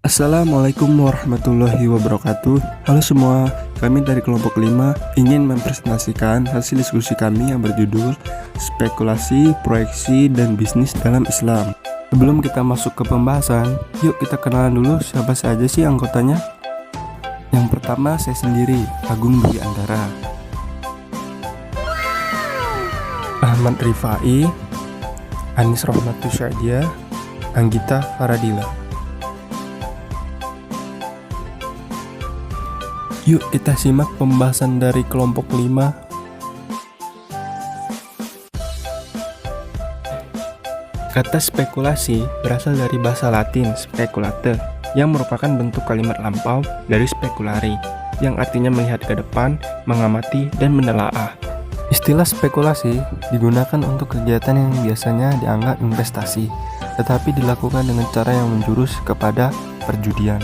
Assalamualaikum warahmatullahi wabarakatuh. Halo semua, kami dari kelompok 5 ingin mempresentasikan hasil diskusi kami yang berjudul Spekulasi, Proyeksi, dan Bisnis dalam Islam. Sebelum kita masuk ke pembahasan, yuk kita kenalan dulu siapa saja sih anggotanya. Yang pertama saya sendiri, Agung Dwi Andara. Ahmad Rifai, Anis Rahmatus Syadiah, Anggita Faradila. Yuk kita simak pembahasan dari kelompok 5. Kata spekulasi berasal dari bahasa Latin speculate, yang merupakan bentuk kalimat lampau dari speculari, yang artinya melihat ke depan, mengamati, dan menelaah. Istilah spekulasi digunakan untuk kegiatan yang biasanya dianggap investasi, tetapi dilakukan dengan cara yang menjurus kepada perjudian.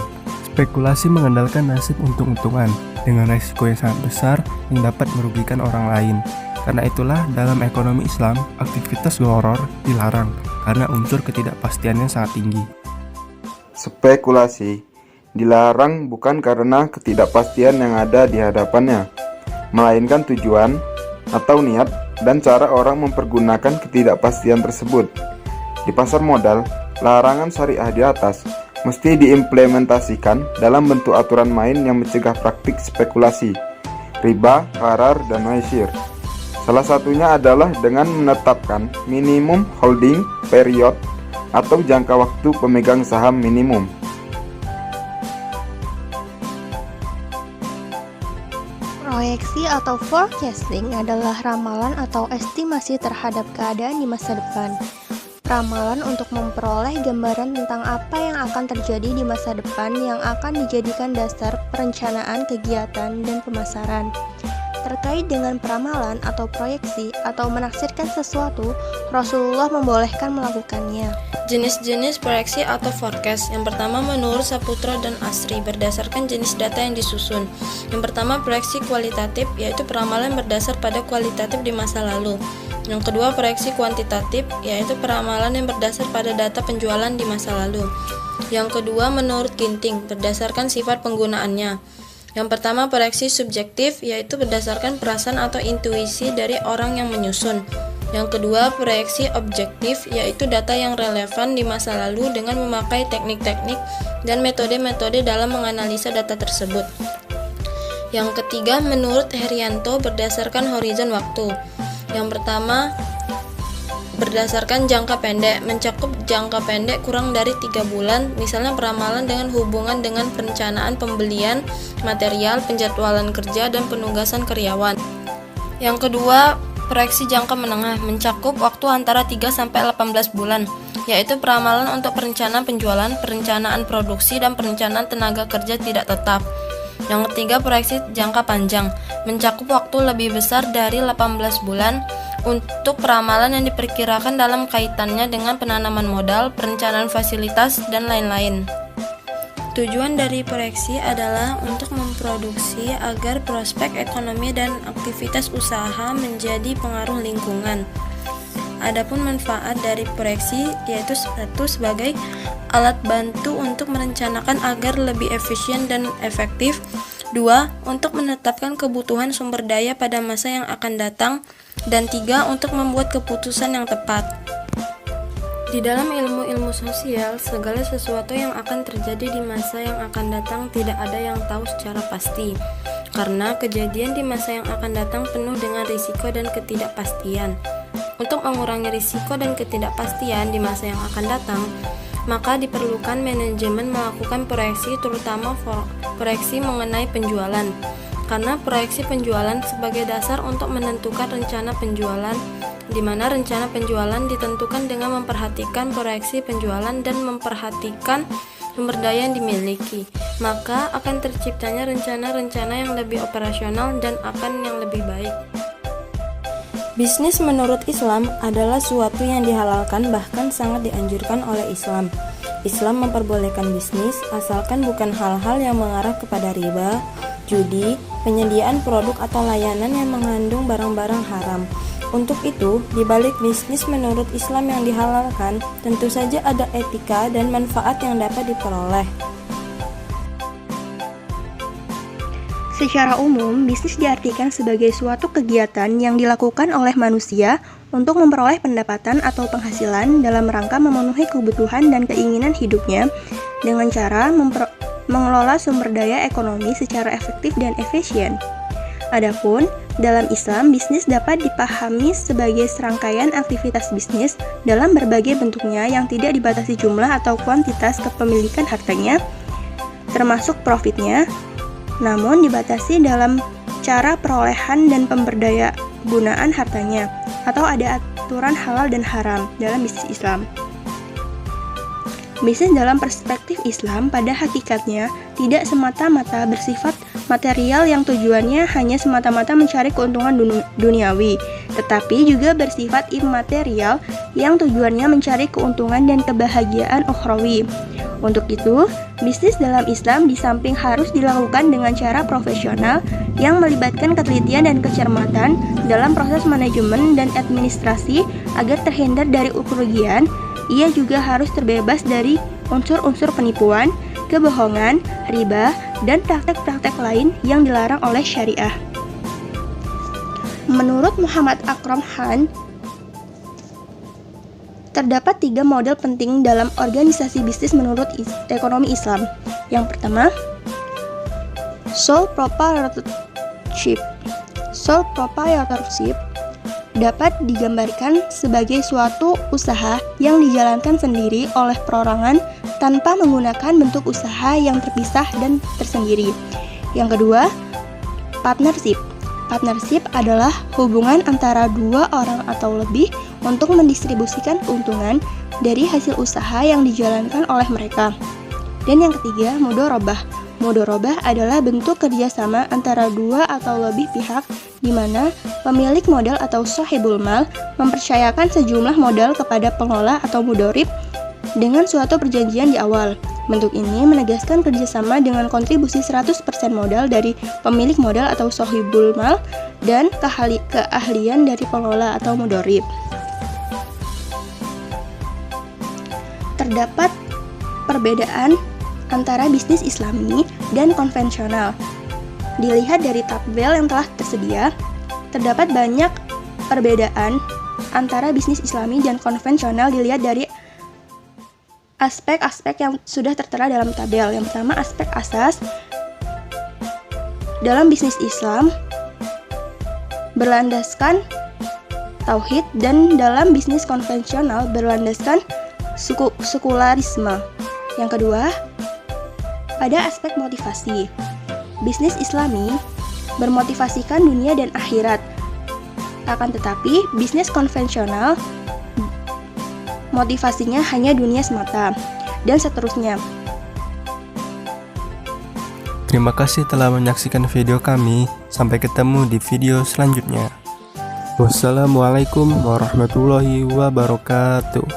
Spekulasi mengandalkan nasib untung-untungan dengan risiko yang sangat besar yang dapat merugikan orang lain. Karena itulah dalam ekonomi Islam, aktivitas gharar dilarang karena unsur ketidakpastiannya sangat tinggi. Spekulasi dilarang bukan karena ketidakpastian yang ada di hadapannya, melainkan tujuan atau niat dan cara orang mempergunakan ketidakpastian tersebut. Di pasar modal, larangan syariah di atas mesti diimplementasikan dalam bentuk aturan main yang mencegah praktik spekulasi, riba, gharar, dan maisir. Salah satunya adalah dengan menetapkan minimum holding period atau jangka waktu pemegang saham minimum. Proyeksi atau forecasting adalah ramalan atau estimasi terhadap keadaan di masa depan. Ramalan untuk memperoleh gambaran tentang apa yang akan terjadi di masa depan yang akan dijadikan dasar perencanaan kegiatan dan pemasaran. Terkait dengan peramalan atau proyeksi atau menaksirkan sesuatu, Rasulullah membolehkan melakukannya. Jenis-jenis proyeksi atau forecast. Yang pertama menurut Saputra dan Asri berdasarkan jenis data yang disusun. Yang pertama proyeksi kualitatif, yaitu peramalan berdasar pada kualitatif di masa lalu. Yang kedua proyeksi kuantitatif, yaitu peramalan yang berdasar pada data penjualan di masa lalu. Yang kedua menurut Ginting berdasarkan sifat penggunaannya. Yang pertama proyeksi subjektif, yaitu berdasarkan perasaan atau intuisi dari orang yang menyusun. Yang kedua proyeksi objektif, yaitu data yang relevan di masa lalu dengan memakai teknik-teknik dan metode-metode dalam menganalisa data tersebut. Yang ketiga menurut Herianto berdasarkan horizon waktu. Yang pertama berdasarkan jangka pendek, mencakup jangka pendek kurang dari 3 bulan, misalnya peramalan dengan hubungan dengan perencanaan pembelian material, penjadwalan kerja, dan penugasan karyawan. Yang kedua proyeksi jangka menengah, mencakup waktu antara 3-18 bulan, yaitu peramalan untuk perencanaan penjualan, perencanaan produksi, dan perencanaan tenaga kerja tidak tetap. Yang ketiga proyeksi jangka panjang, mencakup waktu lebih besar dari 18 bulan untuk peramalan yang diperkirakan dalam kaitannya dengan penanaman modal, perencanaan fasilitas, dan lain-lain. Tujuan dari proyeksi adalah untuk memproduksi agar prospek ekonomi dan aktivitas usaha menjadi pengaruh lingkungan. Adapun manfaat dari proyeksi yaitu satu sebagai alat bantu untuk merencanakan agar lebih efisien dan efektif. 2. Untuk menetapkan kebutuhan sumber daya pada masa yang akan datang. Dan 3. Untuk membuat keputusan yang tepat. Di dalam ilmu-ilmu sosial, segala sesuatu yang akan terjadi di masa yang akan datang tidak ada yang tahu secara pasti. Karena kejadian di masa yang akan datang penuh dengan risiko dan ketidakpastian. Untuk mengurangi risiko dan ketidakpastian di masa yang akan datang, maka diperlukan manajemen melakukan proyeksi, terutama proyeksi mengenai penjualan. Karena proyeksi penjualan sebagai dasar untuk menentukan rencana penjualan, di mana rencana penjualan ditentukan dengan memperhatikan proyeksi penjualan dan memperhatikan sumber daya yang dimiliki, maka akan terciptanya rencana-rencana yang lebih operasional dan akan yang lebih baik. Bisnis menurut Islam adalah suatu yang dihalalkan bahkan sangat dianjurkan oleh Islam. Islam memperbolehkan bisnis asalkan bukan hal-hal yang mengarah kepada riba, judi, penyediaan produk atau layanan yang mengandung barang-barang haram. Untuk itu, di balik bisnis menurut Islam yang dihalalkan, tentu saja ada etika dan manfaat yang dapat diperoleh. Secara umum, bisnis diartikan sebagai suatu kegiatan yang dilakukan oleh manusia untuk memperoleh pendapatan atau penghasilan dalam rangka memenuhi kebutuhan dan keinginan hidupnya dengan cara mengelola sumber daya ekonomi secara efektif dan efisien. Adapun, dalam Islam, bisnis dapat dipahami sebagai serangkaian aktivitas bisnis dalam berbagai bentuknya yang tidak dibatasi jumlah atau kuantitas kepemilikan hartanya, termasuk profitnya, namun dibatasi dalam cara perolehan dan pemberdaya gunaan hartanya, atau ada aturan halal dan haram dalam bisnis Islam. Bisnis dalam perspektif Islam pada hakikatnya tidak semata-mata bersifat material yang tujuannya hanya semata-mata mencari keuntungan duniawi, tetapi juga bersifat immaterial yang tujuannya mencari keuntungan dan kebahagiaan ukhrawi. Untuk itu, bisnis dalam Islam di samping harus dilakukan dengan cara profesional yang melibatkan ketelitian dan kecermatan dalam proses manajemen dan administrasi agar terhindar dari kerugian, ia juga harus terbebas dari unsur-unsur penipuan, kebohongan, riba, dan praktek-praktek lain yang dilarang oleh syariah. Menurut Muhammad Akram Khan, terdapat 3 model penting dalam organisasi bisnis menurut ekonomi Islam. Yang pertama, sole proprietorship. Sole proprietorship dapat digambarkan sebagai suatu usaha yang dijalankan sendiri oleh perorangan tanpa menggunakan bentuk usaha yang terpisah dan tersendiri. Yang kedua, partnership. Partnership adalah hubungan antara 2 orang atau lebih untuk mendistribusikan keuntungan dari hasil usaha yang dijalankan oleh mereka. Dan yang ketiga, mudharabah. Mudharabah adalah bentuk kerjasama antara 2 atau lebih pihak di mana pemilik modal atau sahibul mal mempercayakan sejumlah modal kepada pengelola atau mudharib dengan suatu perjanjian di awal. Bentuk ini menegaskan kerjasama dengan kontribusi 100% modal dari pemilik modal atau sahibul mal dan keahlian dari pengelola atau mudharib. Terdapat perbedaan antara bisnis Islami dan konvensional. Dilihat dari tabel yang telah tersedia, terdapat banyak perbedaan antara bisnis Islami dan konvensional dilihat dari aspek-aspek yang sudah tertera dalam tabel. Yang pertama, aspek asas. Dalam bisnis Islam berlandaskan tauhid dan dalam bisnis konvensional berlandaskan sekularisme. Yang kedua, pada aspek motivasi. Bisnis Islami bermotivasikan dunia dan akhirat. Akan tetapi, bisnis konvensional motivasinya hanya dunia semata, dan seterusnya. Terima kasih telah menyaksikan video kami. Sampai ketemu di video selanjutnya. Wassalamualaikum warahmatullahi wabarakatuh.